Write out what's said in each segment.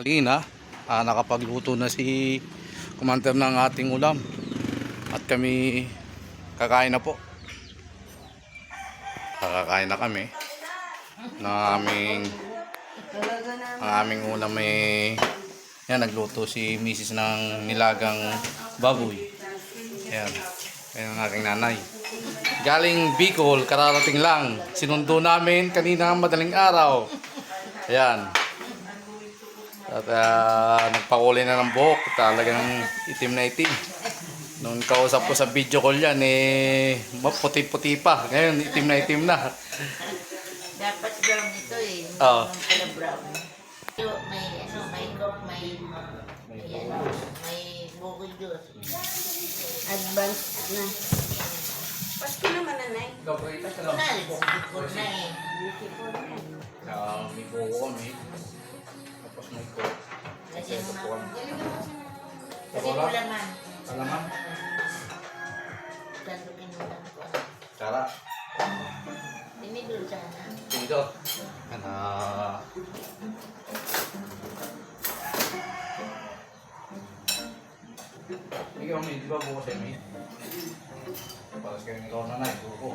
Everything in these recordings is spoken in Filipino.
Ina, nakapagluto na si Commander ng ating ulam at kami kakain na po. Kakain na kami ng aming ulam. Yan, nagluto si Mrs. ng nilagang baboy. Yan, yan ang aking nanay. Galing Bicol, kararating lang. Sinundo namin kanina madaling araw. Ayan. At nagpakulay na ng buhok. Talagang itim na itim. Nung kausap ko sa video call yan, puti-puti pa. Ngayon, itim na. Dapat brown ito eh. Oo. Pala brown. May bukod juice. Advanced na. Pasko naman, nanay. Pasko na, bukod na eh. May buko kami. Tapos may coke. Kasi Tupuan. kasi ulaman. Alaman? Gando kinulang ko. Cara. Tinidol sana. Dito. Ikaw, may di ba buko sa'yo, may? Paras kayo ikaw nanay, buko.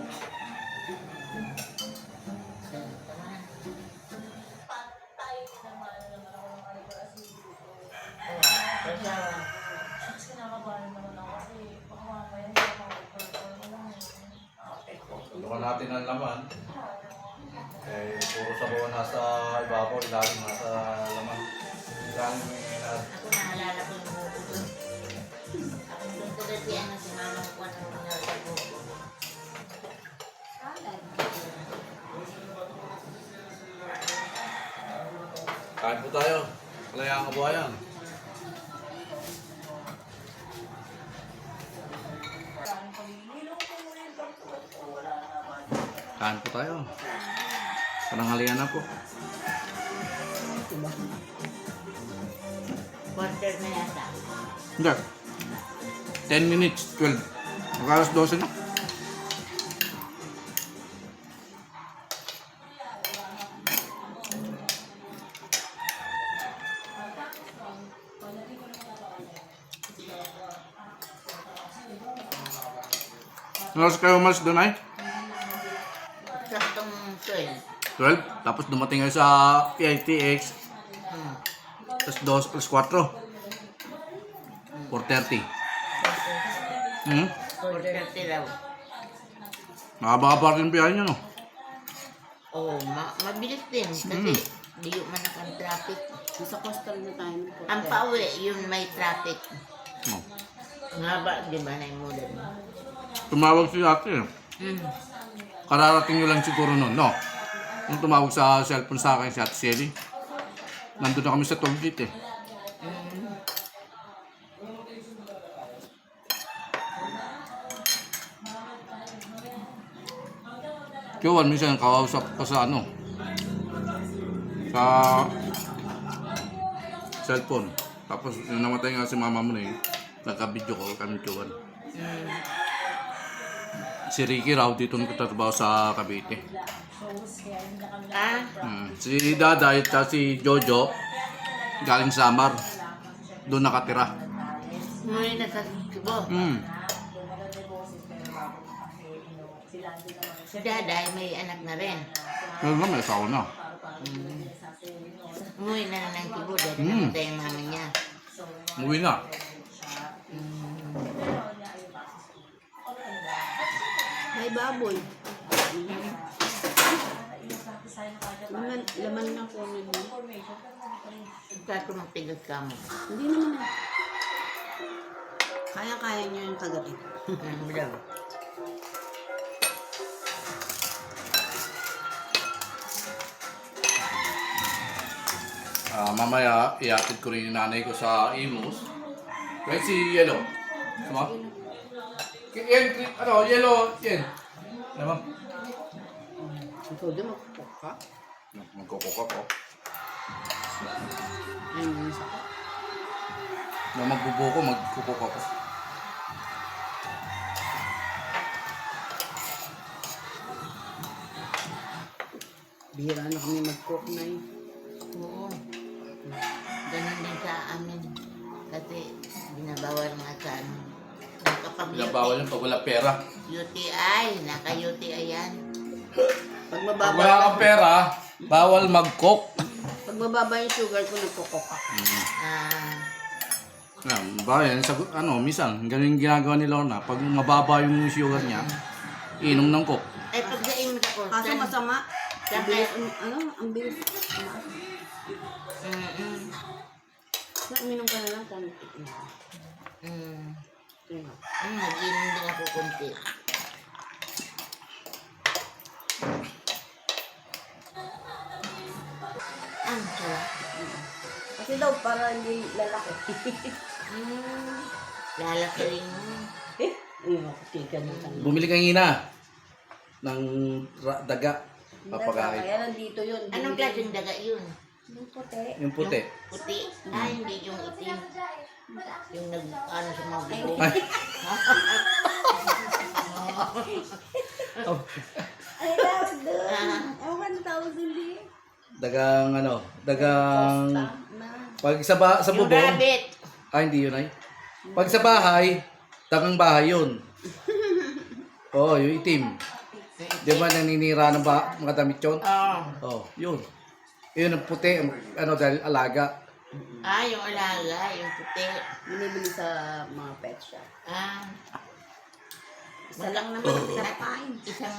Tulungan natin ang laman. Puro sabaw nasa ibabaw, ilalim nasa laman. Ilalim may Ako naalala ko yung buko doon. Ako doon ko dati si mama ko ano sa buko. Kain po tayo. Kalayaan kabuhayan. Kain po tayo. Pananghalian na po. Quarter na yata. Hindi. 10 minutes, 12. Magkalas 12 na. Oras kayo umalis doon ay? Saktong 12. 12. Tapos dumating kayo sa PITX. Tapos 2 plus 4. 4:30. 4:30 raw. Nakababa rin biyahe nyo, no? Oo, mabilis din. Kasi di man ang traffic. Sa coastal na tayo. Ang pauwi, yun may traffic. Oh. Ang haba, di ba na yung model mo? Tumawag si ate. Kararating nyo lang siguro nun, no? Nung tumawag sa cellphone sa akin si Ate Shelly. Nandun na kami sa toll gate eh. Kiwan, minsan kausap ko sa ano, sa cellphone. Tapos nung namatay nga si mama mo na nagka-video call kami Kiwan. Si Ricky raw dito nagtatrabaho sa Cavite. Si Daday at si Jojo galing Samar. Doon nakatira. Muli na sa Cebu. Si Daday may anak na rin. Pero may asawa na. Umuwi na ng Cebu dahil namatay yung mama niya. Umuwi na. May baboy. Laman na po nila. Kaso magtigas ka mo. Hindi naman na. Kaya-kaya niyo yung kagabi. Bilang. Mamaya, iatid ko rin yung nanay ko sa Imus. Kaya si Yellow. Sama? Yan, ano, Yellow, yan. Ano? Ikaw din magkukok ka? Magkukuka ko. Ay, nasa ko. Nung magbubuko, magkukuka ko. Bihira na kami mag-cook na yun. Oo. Ganun Kasi binabawal nga sa ano. Kapag Pinabawal yung pag wala pera. UTI, naka-UTI yan. Pag Pag mababa, wala kang pera, bawal mag-cook. pag mababa yung sugar ko, nagkukok ako. Ah, Bayan, sa, minsan, ganun yung ginagawa ni Lorna. Pag mababa yung sugar niya, inom ng coke. ay pagdaing mo ako. Kaso masama. Ang Saan bilis, kayo? ang bilis. Mm-mm. Uminom ka na lang kung Nag-inom din ako konti. Ang sarap. Kasi daw, para hindi lalaki. Lalaki rin mo. Ayun ako, tika na tayo. Bumili kang ina ng daga. Papakain. Kaya nandito yun. Anong klaseng daga yun? Yung puti. Yung puti. Puti? Ah, hindi yung itim. Yung nag-ano sa mga bubong. Ay, Ay, tawag doon. Ah. Ewan tawag doon di. dagang dagang Na. pag sa Yung bubong. rabbit. Hindi yun ay. Pag sa bahay, dagang bahay yun. Oo, yung itim. Di ba naninira ng mga damit yun? Oo. Oo, yun. Yun ang puti, dahil alaga. Ah, yung alaga, yung puti. Binibili sa mga pet shop. Ah, Isa lang naman ang pinakain. isang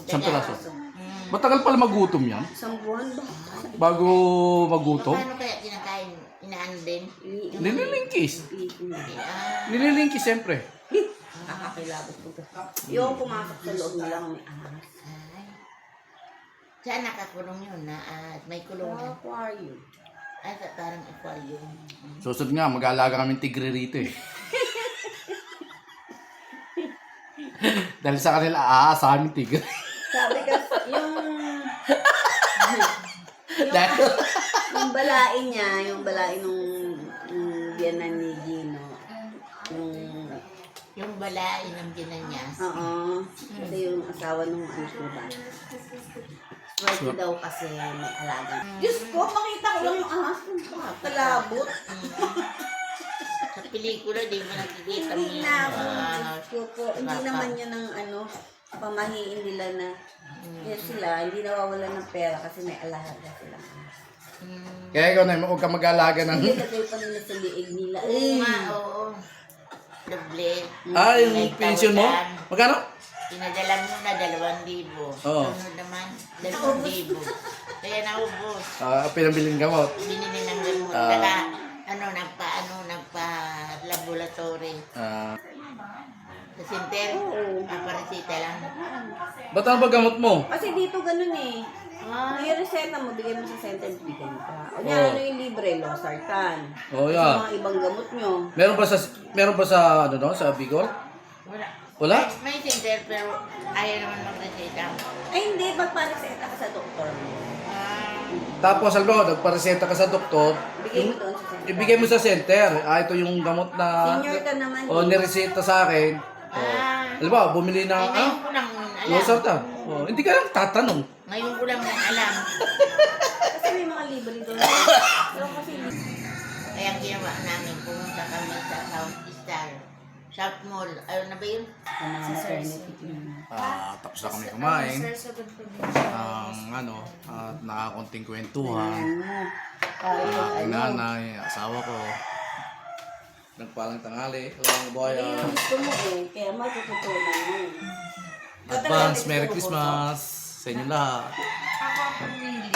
Isang daga. piraso. Matagal pala magutom yan. Isang buwan ba? Bago magutom. Paano kaya kinakain? Inaano din? Nililingkis. Ah, Nililingkis siyempre. Nakakilabot ko to. Yung pumasok sa loob nila may ahas. ay. Saan nakakulong yun? May kulong yan. Aquarium. Ay, parang aquarium. Susunod nga, mag-aalaga kami tigre rito eh. Dahil sa kanila, sa amin tigre. Sabi kasi, Dahil, yung balain niya, yung balain nung biyanan ni Gino, Yung balain ng ginan niya. oo, kasi yung asawa nung anak ko ba. Swerte daw kasi may alaga. Diyos ko, makita ko lang yung ahas ko. Kalabot. Sa pelikula, di mo nakikita mo Hindi yung na ako. ahas. Diyos ko po, hindi naman yun ang pamahiin nila na yan sila, hindi nawawalan ng pera kasi may alaga sila. kaya ikaw na, huwag ka mag-aalaga ng... Hindi lagay pa nila sa liig nila. Oo nga, oo. Lovely. Yung May pension mo? tawagan. Magkano? Pinadala mo na 2,000. Oo. Ano naman? 2,000. Kaya naubos. Pinabiling gamot. Binili ng gamot. Ah. Saka, nagpa-laboratory. Sa center, paparesita lang. Ba't ano ba gamot mo? Kasi dito ganun eh. Ah, Yung reseta mo, bigay mo sa center, bigay mo pa. O Oo. yan, ano yung libre, losartan. Oh, Sa yeah. mga ibang gamot nyo. Meron ba sa sa Bicol? wala. Wala? May center pero ayaw naman magresita. Ay hindi, magpareseta ka sa doktor mo. Ah, Tapos, halimbawa, nagpareseta ka sa doktor, Bigay mo doon sa center. ibigay mo sa center. Ito yung gamot na... Senior ka naman. O, nireseta sa akin. Halimbawa, bumili eh, ng... ngayon ko lang alam. Losartan. Hindi ka lang tatanong. Ngayon ko lang alam. Kasi may mga libre doon. Pero kasi Kaya ang ginawa namin, pumunta kami sa South Star. South Mall. Ayun na ba yun? sa maternity. Tapos na kami kumain. At nakakunting kwentuhan. Ang nanay, asawa ko. Nagpalang tanghali. Walang boy. Yung gusto mo eh, kaya matututunan mo. Advance Merry Christmas sa inyo lahat. Ako ang pumili.